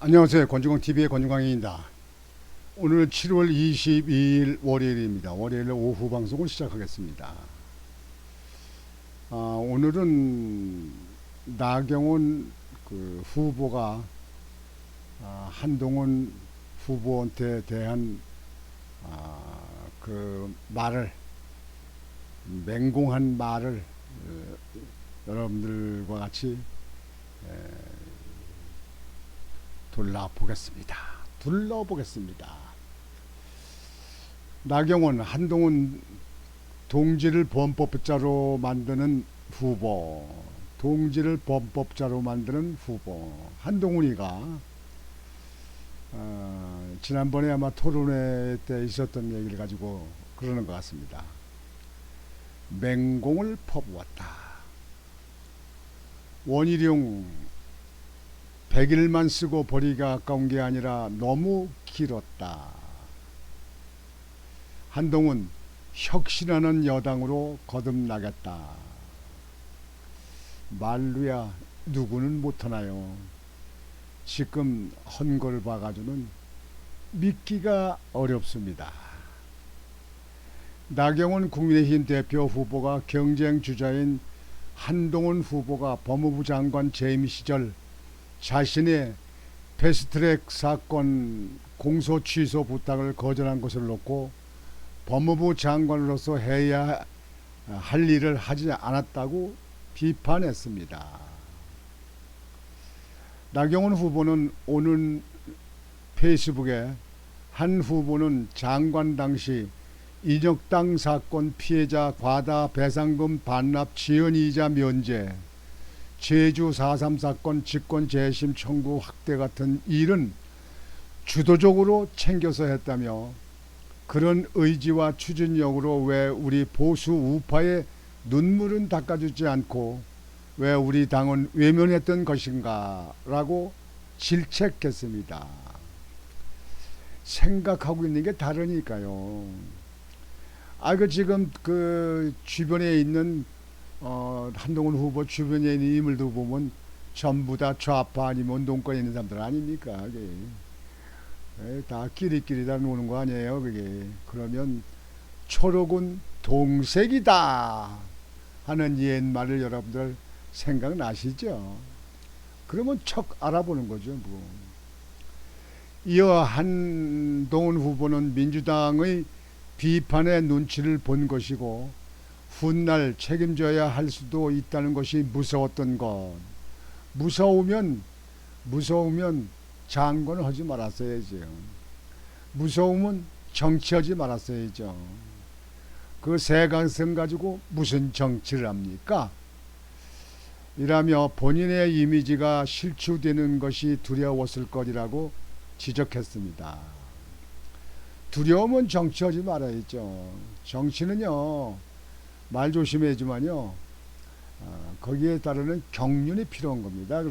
안녕하세요. 권중광TV의 권중광입니다. 오늘 7월 22일 월요일입니다. 월요일 오후 방송을 시작하겠습니다. 오늘은 나경원 후보가 한동훈 후보한테 대한 말을, 맹공한 말을 여러분들과 같이 둘러보겠습니다. 나경원, 한동훈 동지를 범법자로 만드는 후보, 한동훈이가 지난번에 아마 토론회 때 있었던 얘기를 가지고 그러는 것 같습니다. 맹공을 퍼부었다. 원희룡 100일만 쓰고 버리기가 아까운 게 아니라 너무 길었다. 한동훈 혁신하는 여당으로 거듭나겠다. 말로야 누구는 못하나요? 지금 헌걸 봐가지고는 믿기가 어렵습니다. 나경원 국민의힘 대표 후보가 경쟁 주자인 한동훈 후보가 법무부 장관 재임 시절 자신의 패스트트랙 사건 공소 취소 부탁을 거절한 것을 놓고 법무부 장관으로서 해야 할 일을 하지 않았다고 비판했습니다. 나경원 후보는 오늘 페이스북에 한 후보는 장관 당시 인혁당 사건 피해자 과다 배상금 반납 지연이자 면제, 제주 4.3 사건 직권 재심 청구 확대 같은 일은 주도적으로 챙겨서 했다며 그런 의지와 추진력으로 왜 우리 보수 우파의 눈물은 닦아주지 않고 왜 우리 당은 외면했던 것인가 라고 질책했습니다. 생각하고 있는 게 다르니까요. 지금 주변에 있는 한동훈 후보 주변에 있는 인물들 보면 전부 다 좌파 아니면 농권에 있는 사람들 아닙니까? 그게 다 끼리끼리 다 노는 거 아니에요? 그게 그러면 초록은 동색이다 하는 옛말을 여러분들 생각나시죠? 그러면 척 알아보는 거죠. 뭐. 이어 한동훈 후보는 민주당의 비판의 눈치를 본 것이고 훗날 책임져야 할 수도 있다는 것이 무서웠던 것. 무서우면 장관을 하지 말았어야죠. 무서우면 정치하지 말았어야죠. 그 세간성 가지고 무슨 정치를 합니까? 이라며 본인의 이미지가 실추되는 것이 두려웠을 것이라고 지적했습니다. 두려우면 정치하지 말아야죠. 정치는요, 말 조심해야지만요, 거기에 따르는 경륜이 필요한 겁니다.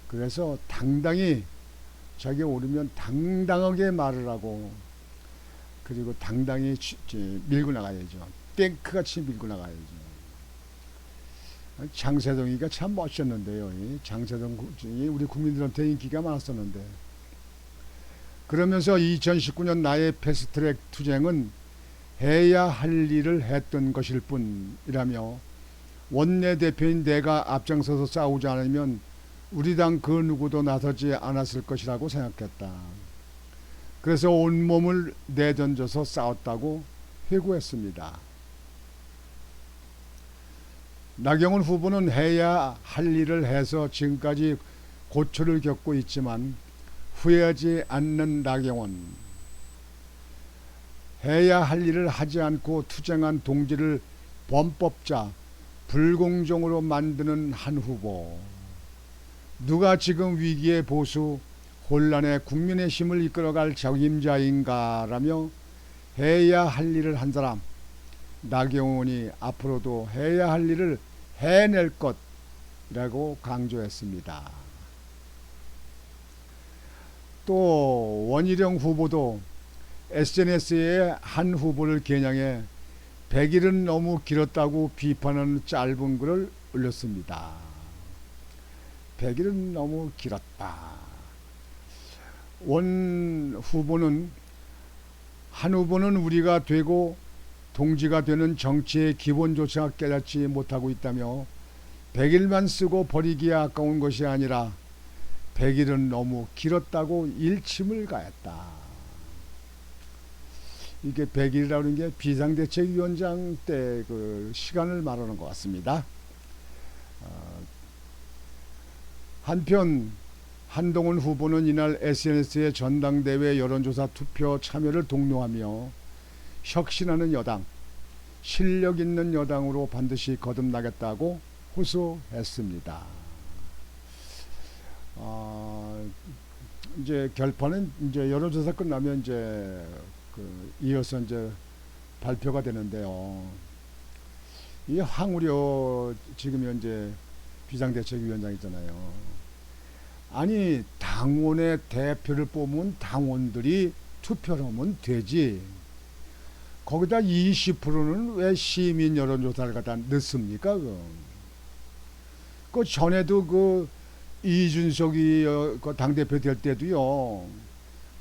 그래서 당당히 자기 오르면 당당하게 말을 하고 그리고 당당히 밀고 나가야죠. 탱크같이 밀고 나가야죠. 장세동이가 참 멋있었는데요. 장세동이 우리 국민들한테 인기가 많았었는데 그러면서 2019년 나의 패스트트랙 투쟁은 해야 할 일을 했던 것일 뿐이라며 원내대표인 내가 앞장서서 싸우지 않으면 우리 당 그 누구도 나서지 않았을 것이라고 생각했다. 그래서 온몸을 내던져서 싸웠다고 회고했습니다. 나경원 후보는 해야 할 일을 해서 지금까지 고초를 겪고 있지만 후회하지 않는 나경원. 해야 할 일을 하지 않고 투쟁한 동지를 범법자, 불공정으로 만드는 한 후보. 누가 지금 위기의 보수, 혼란의 국민의 힘을 이끌어갈 적임자인가라며 해야 할 일을 한 사람, 나경원이 앞으로도 해야 할 일을 해낼 것이라고 강조했습니다. 또 원희룡 후보도 SNS에 한 후보를 겨냥해 100일은 너무 길었다고 비판하는 짧은 글을 올렸습니다. 100일은 너무 길었다. 원 후보는 한 후보는 우리가 되고 동지가 되는 정치의 기본조차 깨닫지 못하고 있다며 100일만 쓰고 버리기에 아까운 것이 아니라 100일은 너무 길었다고 일침을 가했다. 이게 100일이라는 게 비상대책위원장 때 그 시간을 말하는 것 같습니다. 한편 한동훈 후보는 이날 SNS에 전당대회 여론조사 투표 참여를 독려하며 혁신하는 여당, 실력 있는 여당으로 반드시 거듭나겠다고 호소했습니다. 이제 결판은 이제 여론조사 끝나면 이제 이어서 이제 발표가 되는데요. 이 황우려 지금 현재 비상대책위원장이잖아요. 아니 당원의 대표를 뽑으면 당원들이 투표를 하면 되지. 거기다 20%는 왜 시민 여론조사를 갖다 넣습니까? 그 전에도 그 이준석이 그 당대표 될 때도요.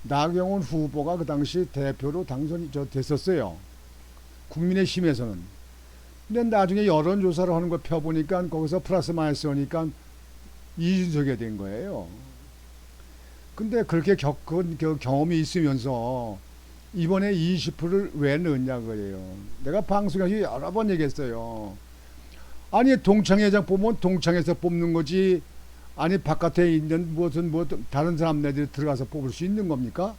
나경원 후보가 그 당시 대표로 당선이 됐었어요. 국민의힘에서는. 근데 나중에 여론조사를 하는 거 펴보니까 거기서 플러스 마이너스 하니까 이준석이 된 거예요. 근데 그렇게 겪은 경험이 있으면서 이번에 20%를 왜 넣었냐 그래요. 내가 방송에서 여러 번 얘기했어요. 아니 동창회장 뽑으면 동창에서 뽑는 거지. 아니 바깥에 있는 무슨 다른 사람들이 들어가서 뽑을 수 있는 겁니까?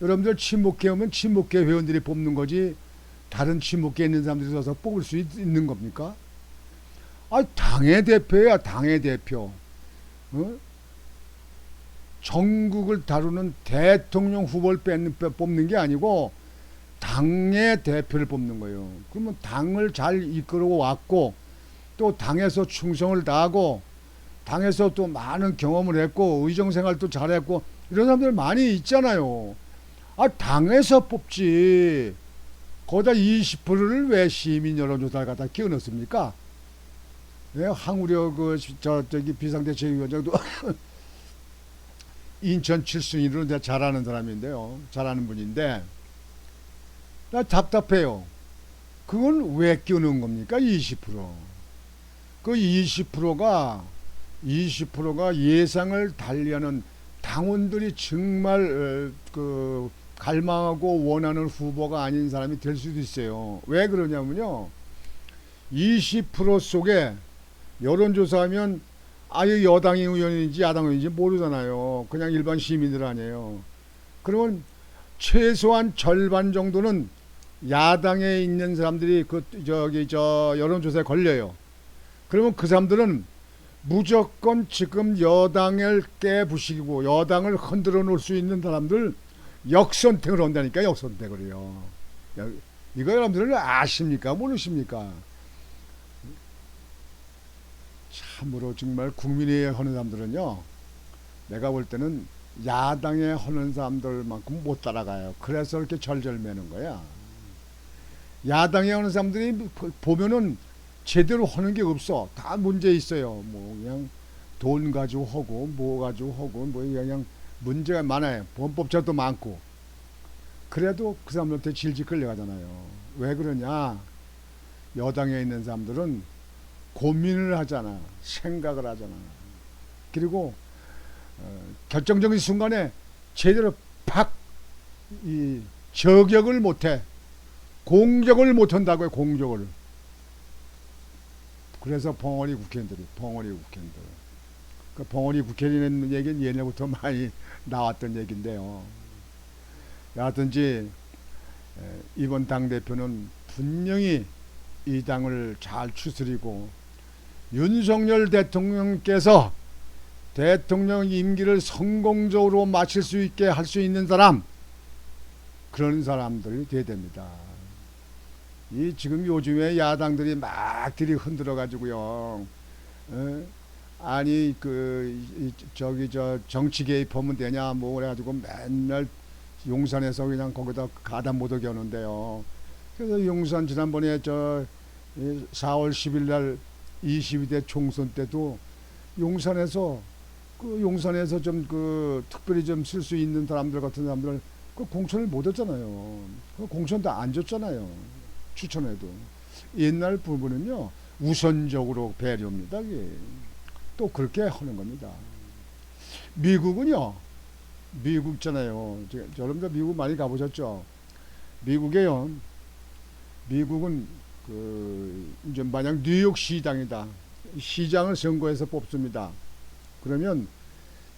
여러분들 친목회 오면 친목회 회원들이 뽑는 거지. 다른 친목회에 있는 사람들이 들어가서 뽑을 수 있는 겁니까? 아, 당의 대표야, 당의 대표. 어? 전국을 다루는 대통령 후보를 뽑는 게 아니고 당의 대표를 뽑는 거예요. 그러면 당을 잘 이끌어 왔고 또 당에서 충성을 다하고 당에서 또 많은 경험을 했고 의정생활도 잘했고 이런 사람들 많이 있잖아요. 아, 당에서 뽑지. 거기다 20%를 왜 시민 여론조사를 갖다 끼워 넣습니까? 왜 황우려 저기 비상대책위원장도 인천 7순위로 잘하는 사람인데요. 잘하는 분인데 나 답답해요. 그건 왜 끼우는 겁니까? 20%. 그 20%가 예상을 달리하는 당원들이 정말 갈망하고 원하는 후보가 아닌 사람이 될 수도 있어요. 왜 그러냐면요. 20% 속에 여론조사하면 아예 여당의 의원인지 야당 의원인지 모르잖아요. 그냥 일반 시민들 아니에요. 그러면 최소한 절반 정도는 야당에 있는 사람들이 여론조사에 걸려요. 그러면 그 사람들은 무조건 지금 여당을 깨부시고 여당을 흔들어 놓을 수 있는 사람들 역선택을 한다니까. 역선택을요. 이거 여러분들 아십니까? 모르십니까? 참으로 정말 국민이 하는 사람들은요, 내가 볼 때는 야당에 하는 사람들만큼 못 따라가요. 그래서 이렇게 절절매는 거야. 야당에 하는 사람들이 보면은 제대로 하는 게 없어. 다 문제 있어요. 뭐 그냥 돈 가지고 하고 뭐 가지고 하고 뭐 그냥 문제가 많아요. 범법자도 많고. 그래도 그 사람들한테 질질 끌려가잖아요. 왜 그러냐? 여당에 있는 사람들은 고민을 하잖아. 생각을 하잖아. 그리고 결정적인 순간에 제대로 저격을 못해. 공격을 못한다고요. 공격을. 그래서 벙어리 국회의원들. 그 벙어리 국회의원 얘기는 예전부터 많이 나왔던 얘기인데요. 여하튼지 이번 당대표는 분명히 이 당을 잘 추스리고 윤석열 대통령께서 대통령 임기를 성공적으로 마칠 수 있게 할 수 있는 사람, 그런 사람들이 돼야 됩니다. 이 지금 요즘에 야당들이 막 들이 흔들어 가지고요. 아니 정치 개입하면 되냐 뭐 그래가지고 맨날 용산에서 그냥 거기다 가다 못하게 하는데요. 그래서 용산 지난번에 4월 10일 날 22대 총선 때도 용산에서 그 용산에서 좀 그 특별히 좀 쓸 수 있는 사람들 같은 사람들 그 공천을 못 했잖아요. 그 공천도 안 줬잖아요. 추천해도. 옛날 부분은요 우선적으로 배려입니다. 이게. 또 그렇게 하는 겁니다. 미국은요, 미국 있잖아요. 여러분들 미국 많이 가보셨죠? 미국에요. 미국은 그 이제 만약 뉴욕 시장이다. 시장을 선거해서 뽑습니다. 그러면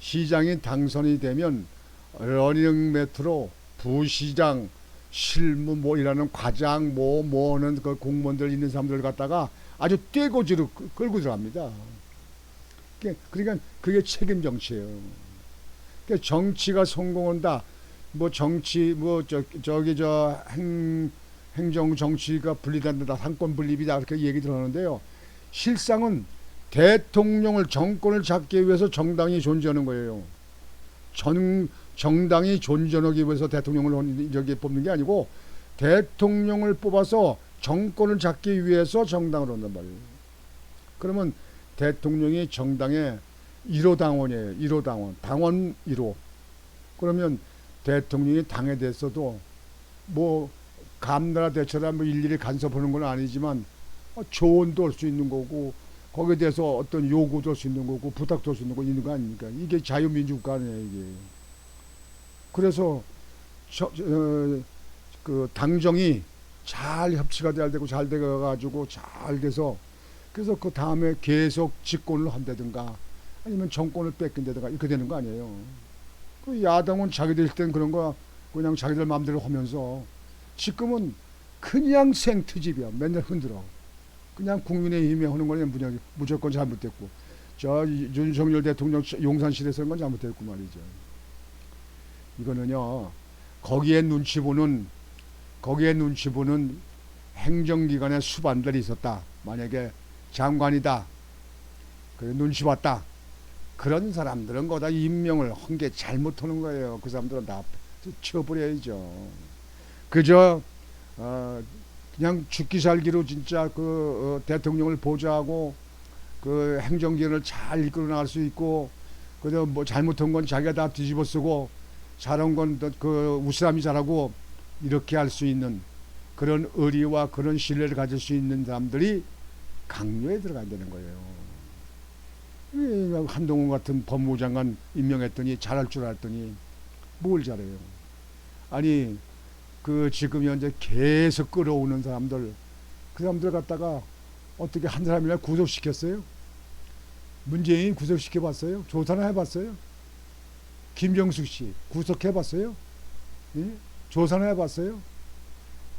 시장이 당선이 되면 러닝 메트로 부시장 실무 뭐 일하는 과장 뭐는 그 공무원들 있는 사람들 갖다가 아주 떼고지로 끌고 들어갑니다. 그러니까 그게 책임 정치예요. 그러니까 정치가 성공한다. 뭐 정치 뭐 저기 저 행정 정치가 분리된다. 상권 분립이다. 그렇게 얘기 들었는데요. 실상은 대통령을 정권을 잡기 위해서 정당이 존재하는 거예요. 정당이 존재하기 위해서 대통령을 여기 뽑는 게 아니고 대통령을 뽑아서 정권을 잡기 위해서 정당을 한단 말이에요. 그러면 대통령이 정당의 1호 당원이에요. 1호 당원. 당원 1호. 그러면 대통령이 당에 됐어도 뭐 감나라 대처럼 뭐 일일이 간섭하는 건 아니지만 조언도 할 수 있는 거고 거기에 대해서 어떤 요구도 할 수 있는 거고 부탁도 할 수 있는 거 있는 거 아닙니까? 이게 자유민주국가 아니에요, 이게. 그래서 그 당정이 잘 협치가 잘 되고 잘 돼가지고 잘 돼서 그래서 그 다음에 계속 집권을 한다든가 아니면 정권을 뺏긴다든가 이렇게 되는 거 아니에요. 그 야당은 자기들 땐 그런 거 그냥 자기들 마음대로 하면서 지금은 그냥 생트집이야. 맨날 흔들어. 그냥 국민의힘이 하는 거는 무조건 잘못됐고 저 윤석열 대통령 용산시에서 한 건 잘못됐고 말이죠. 이거는요 거기에 눈치 보는 행정기관의 수반들이 있었다. 만약에 장관이다. 그래 눈치 봤다. 그런 사람들은 거다 임명을 한 게 잘못하는 거예요. 그 사람들은 다 쳐버려야죠. 그저 그냥 죽기 살기로 진짜 그 대통령을 보좌하고 그 행정기관을 잘 이끌어 나갈 수 있고 그저 뭐 잘못한 건 자기가 다 뒤집어 쓰고 잘한 건 그 우스람이 잘하고 이렇게 할 수 있는 그런 의리와 그런 신뢰를 가질 수 있는 사람들이 강요에 들어가야 되는 거예요. 한동훈 같은 법무부 장관 임명했더니 잘할 줄 알았더니 뭘 잘해요. 아니 그 지금 현재 계속 끌어오는 사람들 그 사람들 갖다가 어떻게 한 사람이나 구속시켰어요? 문재인이 구속시켜봤어요? 조사나 해봤어요? 김정숙 씨 구속해봤어요? 예? 조사나 해봤어요?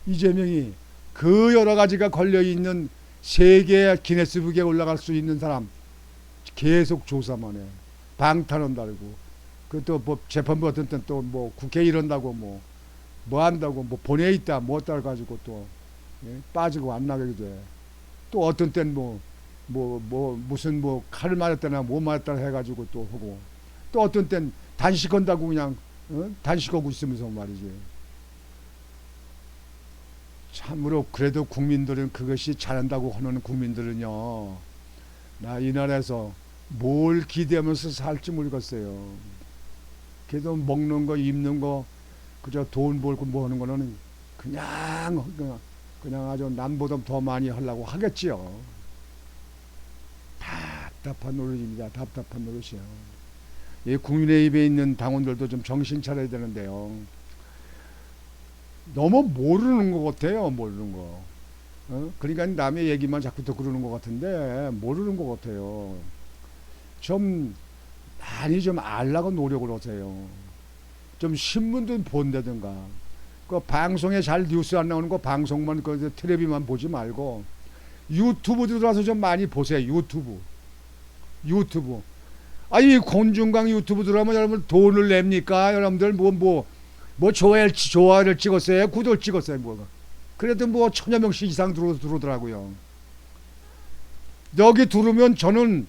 이재명이 그 여러 가지가 걸려있는 세계 기네스북에 올라갈 수 있는 사람 계속 조사만 해. 방탄한다고. 그또 뭐 재판부 같은 때는 또 뭐 국회 이런다고 뭐 한다고 뭐 보내 있다 뭐 따라 가지고 또 예? 빠지고 안 나가게 돼. 또 어떤 때는 무슨 뭐 칼을 맞았다나 뭐 맞았다나 해가지고 또 하고 또 어떤 때는 단식한다고 그냥 단식하고 있으면서 말이지. 참으로 그래도 국민들은 그것이 잘한다고 하는 국민들은요. 나 이 나라에서 뭘 기대하면서 살지 모르겠어요. 그래도 먹는 거 입는 거 그저 돈 벌고 뭐 하는 거는 그냥 아주 남보다 더 많이 하려고 하겠지요. 답답한 노릇입니다. 답답한 노릇이요. 이 국민의힘에 있는 당원들도 좀 정신 차려야 되는데요. 너무 모르는 것 같아요. 모르는 거. 그러니까 남의 얘기만 자꾸 더 그러는 것 같은데 모르는 것 같아요. 좀 많이 좀 알라고 노력을 하세요. 좀 신문도 본다든가 그 방송에 잘 뉴스 안 나오는 거 방송만 그 텔레비만 보지 말고 유튜브 들어와서 좀 많이 보세요. 유튜브. 아니 곤중강 유튜브 들어가면 여러분 돈을 냅니까? 여러분들 뭐 좋아요를 찍었어요? 구독을 찍었어요? 뭐가? 그래도 뭐 1000여 명씩 이상 들어오더라고요. 여기 들으면 저는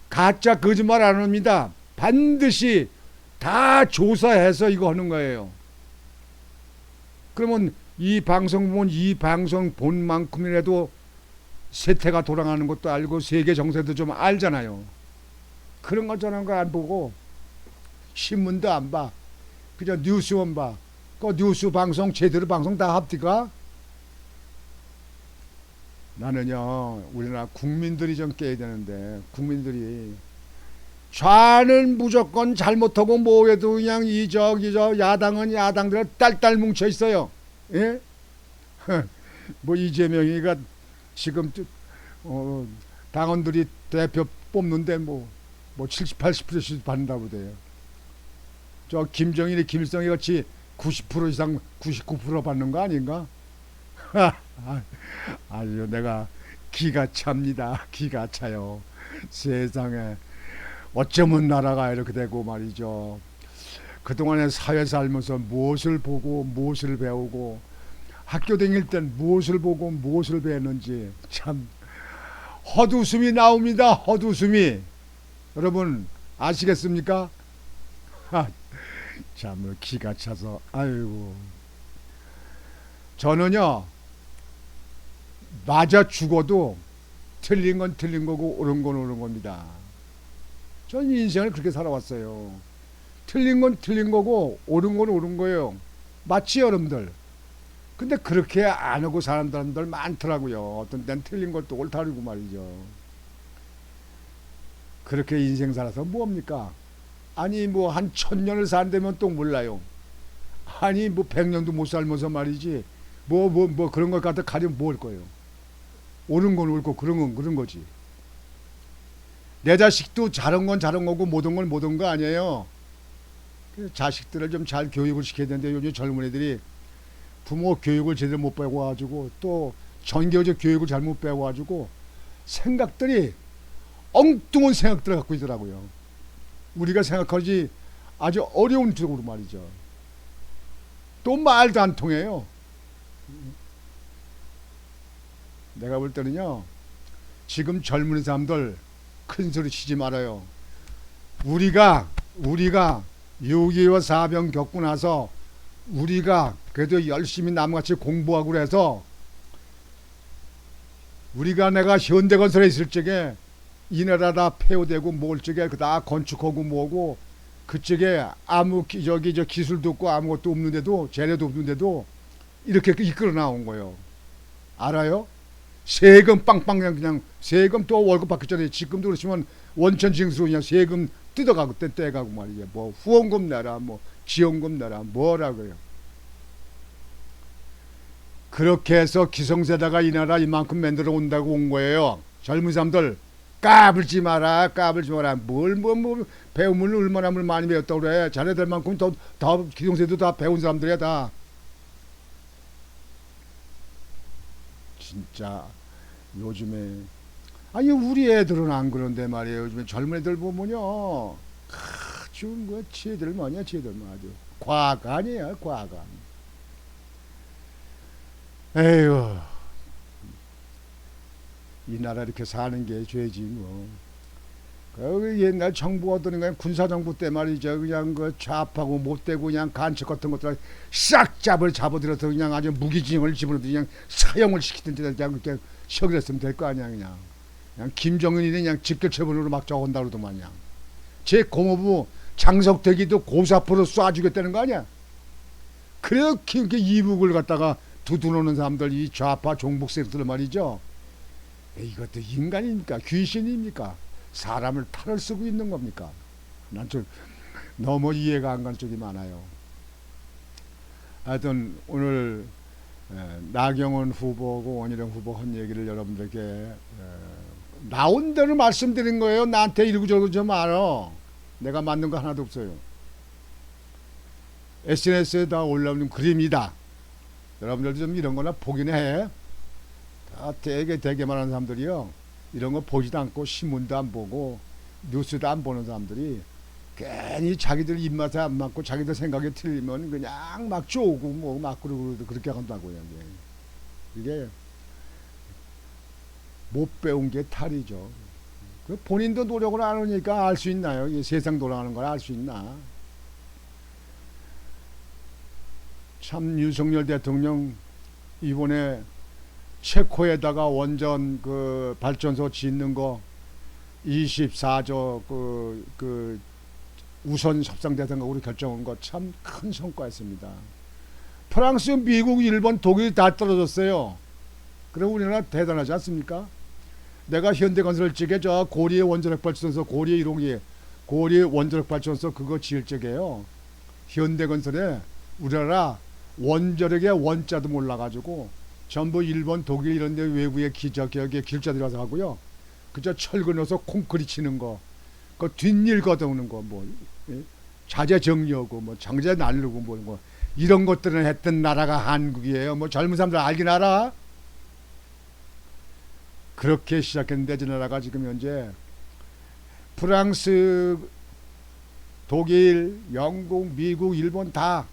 가짜 거짓말 안 합니다. 반드시 다 조사해서 이거 하는 거예요. 그러면 이 방송 보면 이 방송 본 만큼이라도 세태가 돌아가는 것도 알고 세계 정세도 좀 알잖아요. 그런 거 저런 거 안 보고 신문도 안 봐. 그저 뉴스만 봐. 그 뉴스 방송 제대로 방송 다 합디가? 나는요 우리나라 국민들이 좀 깨야 되는데 국민들이 좌는 무조건 잘못하고 뭐해도 그냥 이 저기 저 야당은 야당대로 딸딸 뭉쳐 있어요. 예? 뭐 이재명이가 지금 당원들이 대표 뽑는데 뭐 70, 80%씩 받는다고 돼요. 저 김정일이 김일성이 같이 90% 이상 99% 받는 거 아닌가? 아주 내가 기가 찹니다. 기가 차요. 세상에 어쩌면 나라가 이렇게 되고 말이죠. 그동안에 사회 살면서 무엇을 보고 무엇을 배우고 학교 다닐 땐 무엇을 보고 무엇을 배웠는지 참 헛웃음이 나옵니다. 헛웃음이. 여러분 아시겠습니까? 참 기가 차서 아이고 저는요 맞아 죽어도 틀린 건 틀린 거고 옳은 건 옳은 겁니다. 전 인생을 그렇게 살아왔어요. 틀린 건 틀린 거고 옳은 건 옳은 거예요. 맞지 여러분들? 근데 그렇게 안 하고 사는 사람들 많더라고요. 어떤 땐 틀린 것도 옳다고 말이죠. 그렇게 인생 살아서 뭐합니까? 아니 뭐 한 1000년을 산다면 또 몰라요. 아니 뭐 100년도 못 살면서 말이지 뭐 그런 것 갖다 가리면 뭘 거예요. 옳은 건 옳고 그런 건 그런 거지. 내 자식도 잘한 건 잘한 거고 못한 건 못한 거 아니에요. 자식들을 좀 잘 교육을 시켜야 되는데 요즘 젊은 애들이 부모 교육을 제대로 못 배워가지고 또 전교적 교육을 잘못 배워가지고 생각들이 엉뚱한 생각들을 갖고 있더라고요. 우리가 생각하지 아주 어려운 쪽으로 말이죠. 또 말도 안 통해요. 내가 볼 때는요 지금 젊은 사람들 큰 소리 치지 말아요. 우리가 6.25 사병 겪고 나서 우리가 그래도 열심히 남같이 공부하고 그래서 우리가 내가 현대건설에 있을 적에 이 나라 다 폐허되고 뭘 적에 다 건축하고 뭐고 그쪽에 아무 저 기술도 없고 아무것도 없는데도 재료도 없는데도 이렇게 이끌어 나온 거예요. 알아요? 세금 빵빵 그냥 세금 또 월급 받기 전에 지금도 그렇지만 원천 징수로 그냥 세금 뜯어가고 떼가고 말이야. 뭐 후원금 내라 뭐 지원금 내라 뭐라고요. 그렇게 해서 기성세대가 이 나라 이만큼 만들어 온다고 온 거예요. 젊은 사람들 까불지 마라. 뭘 배우면 얼마나 많이 배웠다고 그래. 자네들 만큼 더 기성세대도 다 배운 사람들이야 다. 진짜 요즘에 아니 우리 애들은 안 그런데 말이에요. 요즘에 젊은 애들 보면요 지금 그 지들 뭐냐 지들 아주 과간이야 과간. 에휴 이 나라 이렇게 사는 게 죄지 뭐. 그 옛날 정부 어떤 거 군사정부 때 말이죠. 그냥 그 좌파고 못되고 그냥 간첩 같은 것들 싹 잡아들여서 그냥 아주 무기징역을 집어넣어 그냥 사형을 시키든지 그냥 그렇게 처리했으면 될 거 아니야 그냥. 그냥 김정은이 그냥 직결처분으로 막 적은다 그러더만 그냥. 제 고모부 장석택이도 고사포로 쏴주겠다는 거 아니야. 그렇게 이북을 갖다가 두드러놓는 사람들 이 좌파 종북세력들 말이죠. 이것도 인간입니까? 귀신입니까? 사람을 탈을 쓰고 있는 겁니까? 난 좀 너무 이해가 안 가는 쪽이 많아요. 하여튼 오늘 나경원 후보하고 원희룡 후보 한 얘기를 여러분들께 나온 대로 말씀드린 거예요. 나한테 이러고저러고 좀 알아. 내가 만든 거 하나도 없어요. SNS에 다 올라오는 그림이다. 여러분들도 좀 이런 거나 보긴 해. 다 되게 많은 사람들이요. 이런 거 보지도 않고 신문도 안 보고 뉴스도 안 보는 사람들이 괜히 자기들 입맛에 안 맞고 자기들 생각이 틀리면 그냥 막 쪼고 뭐 막 그러고 그렇게 한다고요. 이게 못 배운 게 탈이죠. 그 본인도 노력을 안 하니까 알 수 있나요? 이 세상 돌아가는 걸 알 수 있나? 참 윤석열 대통령 이번에 체코에다가 원전 그 발전소 짓는 거 24조 그 우선 협상 대상국으로 결정한 거 참 큰 성과였습니다. 프랑스, 미국, 일본, 독일이 다 떨어졌어요. 그럼 우리나라 대단하지 않습니까? 내가 현대건설 쪽에 저 고리의 원자력 발전소, 고리의 1호기, 고리의 원자력 발전소 그거 지을 적에요. 현대건설에 우리나라 원자력의 원자도 몰라가지고 전부 일본, 독일 이런 데 외부의 기저격에 길자들이 와서 하고요. 그저 철근 넣어서 콘크리트 치는 거, 그 뒷일 걷어오는 거, 뭐 자재 정리하고 뭐 장재 날르고 뭐 이런 것들을 했던 나라가 한국이에요. 뭐 젊은 사람들 알긴 알아. 그렇게 시작했는데 저 나라가 지금 현재 프랑스, 독일, 영국, 미국, 일본 다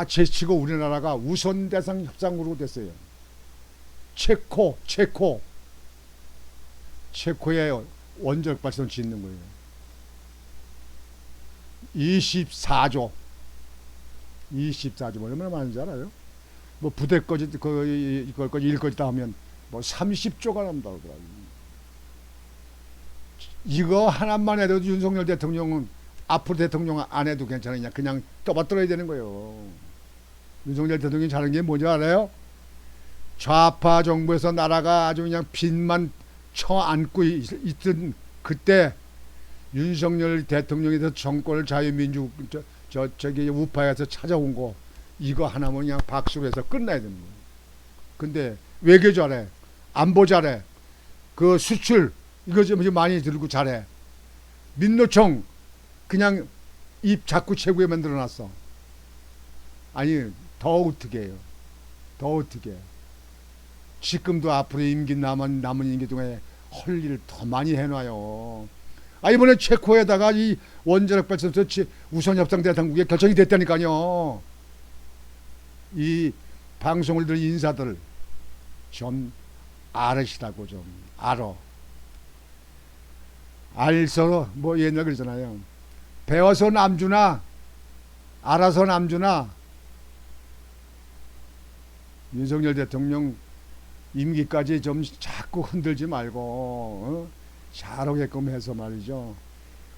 제치고 우리나라가 우선 대상 협상으로 됐어요. 체코에 원자력 발전 짓는 거예요. 24조 얼마나 많은지 알아요? 뭐 부대까지 이걸까지 일까지 다 하면 뭐 30조가 난다고 그러더라고요. 이거 하나만 해도 윤석열 대통령은 앞으로 대통령 안 해도 괜찮으냐, 그냥 떠받들어야 되는 거예요. 윤석열 대통령이 잘하는 게 뭔지 알아요? 좌파 정부에서 나라가 아주 그냥 빚만 쳐안고 있던 그때 윤석열 대통령에서 정권을 자유민주 저기 우파에서 찾아온 거 이거 하나면 그냥 박수로 해서 끝나야 되는 거예요. 근데 외교 잘해, 안보 잘해, 그 수출 이거 좀 많이 들고 잘해. 민노총 그냥 입 자꾸 최고에 만들어놨어. 아니 더 어떻게 해요? 더 어떻게 해? 지금도 앞으로 임기 남은 임기 동안에 할 일을 더 많이 해놔요. 이번에 체코에다가 이 원자력 발전소 우선 협상 대상국에 결정이 됐다니까요. 이 방송을 들은 인사들 좀 알으시라고 좀 알아. 알서 뭐 옛날 그러잖아요. 배워서 남주나 알아서 남주나. 윤석열 대통령 임기까지 좀 자꾸 흔들지 말고 잘하게끔 해서 말이죠.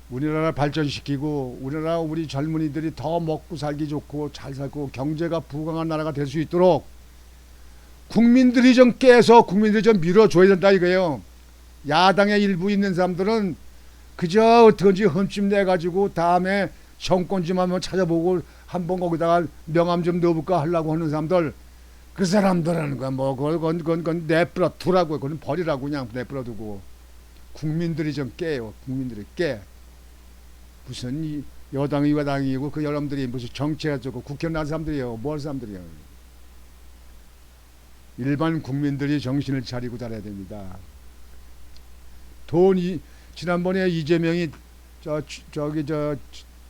우리나라 발전시키고 우리나라 우리 젊은이들이 더 먹고 살기 좋고 잘 살고 경제가 부강한 나라가 될 수 있도록 국민들이 좀 깨서 국민들이 좀 밀어줘야 된다 이거예요. 야당에 일부 있는 사람들은 그저 어떻게든지 흠집 내가지고 다음에 정권 좀 한번 찾아보고 한번 거기다가 명함 좀 넣어볼까 하려고 하는 사람들, 그 사람들은 뭐 그건 내버려 두라고, 그건 버리라고 그냥 내버려 두고 국민들이 좀 깨요. 국민들이 깨. 무슨 이 여당이 여당이고 그 여러분들이 무슨 정치해가지고 국회 나온 사람들이에요. 뭘 사람들이에요. 일반 국민들이 정신을 차리고 잘해야 됩니다. 돈이 지난번에 이재명이 저기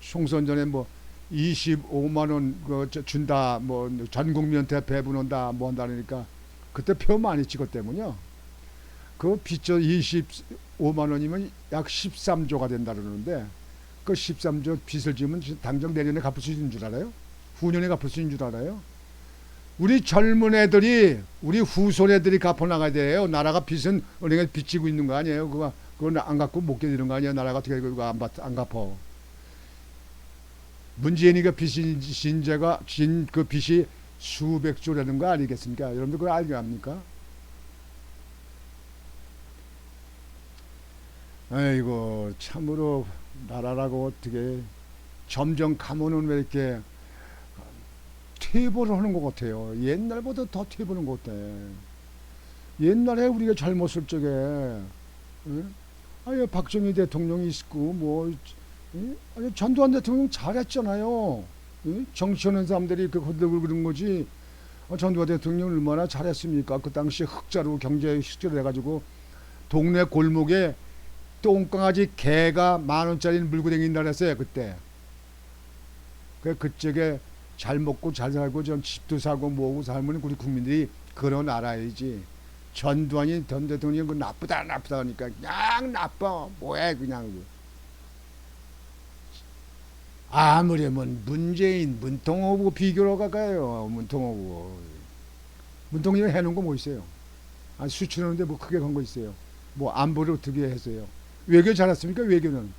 총선 전에 뭐 25만 원 준다, 뭐 전 국민한테 배분한다 뭐 한다니까 그때 표 많이 찍었대문요. 그 빚저 25만 원이면 약 13조가 된다 그러는데 그 13조 빚을 지면 당장 내년에 갚을 수 있는 줄 알아요? 후년에 갚을 수 있는 줄 알아요? 우리 젊은 애들이, 우리 후손 애들이 갚아나가야 돼요. 나라가 빚은 은행에 빚지고 있는 거 아니에요? 그건 안 갚고 못 견디는 거 아니에요? 나라가 어떻게 그거 안 갚아. 문재인이가 빚인 제가 진 그 빚이 수백조라는 거 아니겠습니까? 여러분들 그걸 알게 합니까? 아이고 참으로 나라라고 어떻게 점점 가면은 왜 이렇게 퇴보를 하는 것 같아요. 옛날보다 더 퇴보하는 것 같아. 옛날에 우리가 젊었을 적에 아니 박정희 대통령이 있고 뭐 아니 전두환 대통령 잘했잖아요. 정치하는 사람들이 그 건들고 그런 거지. 전두환 대통령 얼마나 잘했습니까? 그 당시 흑자로 경제 흑자로 해가지고 동네 골목에 똥강아지 개가 10,000원짜리 물고 다닌다 그랬어요 그때. 그쪽에 잘 먹고 잘 살고 전 집도 사고 뭐고 살면 우리 국민들이 그런 알아야지. 전두환이 전 대통령이 그 나쁘다 하니까 그냥 나빠 뭐해 그냥. 아무래면 문재인 문통하고 비교로 가까요. 문통이 해놓은 거 뭐 있어요? 수출하는데 뭐 크게 간 거 있어요? 뭐 안보를 어떻게 했어요? 외교 잘했습니까? 외교는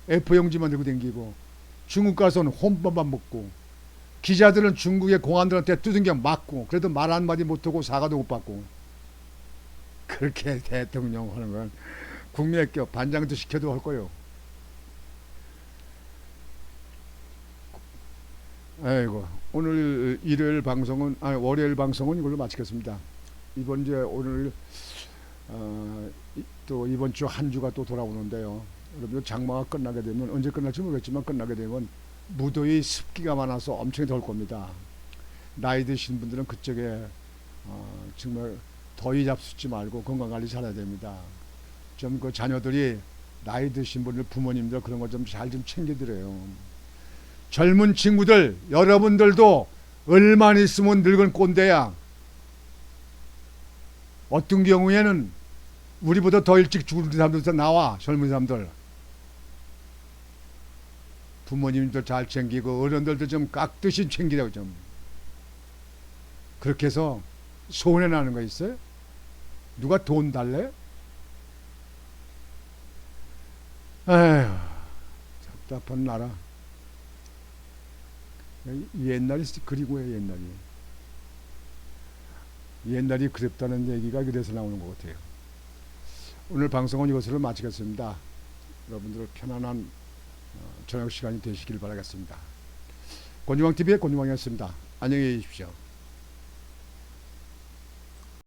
F 용지만 들고 댕기고, 중국 가서는 혼밥만 먹고, 기자들은 중국의 공안들한테 두들겨 맞고, 그래도 말 한마디 못하고 사과도 못 받고. 그렇게 대통령 하는 건 국민의 겨 반장도 시켜도 할 거요. 아이고, 오늘 일요일 방송은, 아니 월요일 방송은 이걸로 마치겠습니다. 이번 이제 오늘 또 이번 주 한 주가 또 돌아오는데요. 여러분, 장마가 끝나게 되면, 언제 끝날지 모르겠지만 끝나게 되면 무더위 습기가 많아서 엄청 더울 겁니다. 나이 드신 분들은 그쪽에 정말 더위 잡수지 말고 건강 관리 잘해야 됩니다. 좀 그 자녀들이 나이 드신 분들, 부모님들 그런 거 좀 잘 좀 챙겨드려요. 젊은 친구들, 여러분들도 얼마나 있으면 늙은 꼰대야. 어떤 경우에는 우리보다 더 일찍 죽는 사람들도 나와. 젊은 사람들. 부모님도 잘 챙기고 어른들도 좀 깍듯이 챙기라고 좀. 그렇게 해서 소원해 나는 거 있어요? 누가 돈 달래? 에휴, 답답한 나라. 옛날이 그리고 해, 옛날이. 옛날이 그립다는 얘기가 그래서 나오는 것 같아요. 오늘 방송은 이것으로 마치겠습니다. 여러분들 편안한 저녁 시간이 되시길 바라겠습니다. 권유광TV의 권유광이었습니다. 안녕히 계십시오.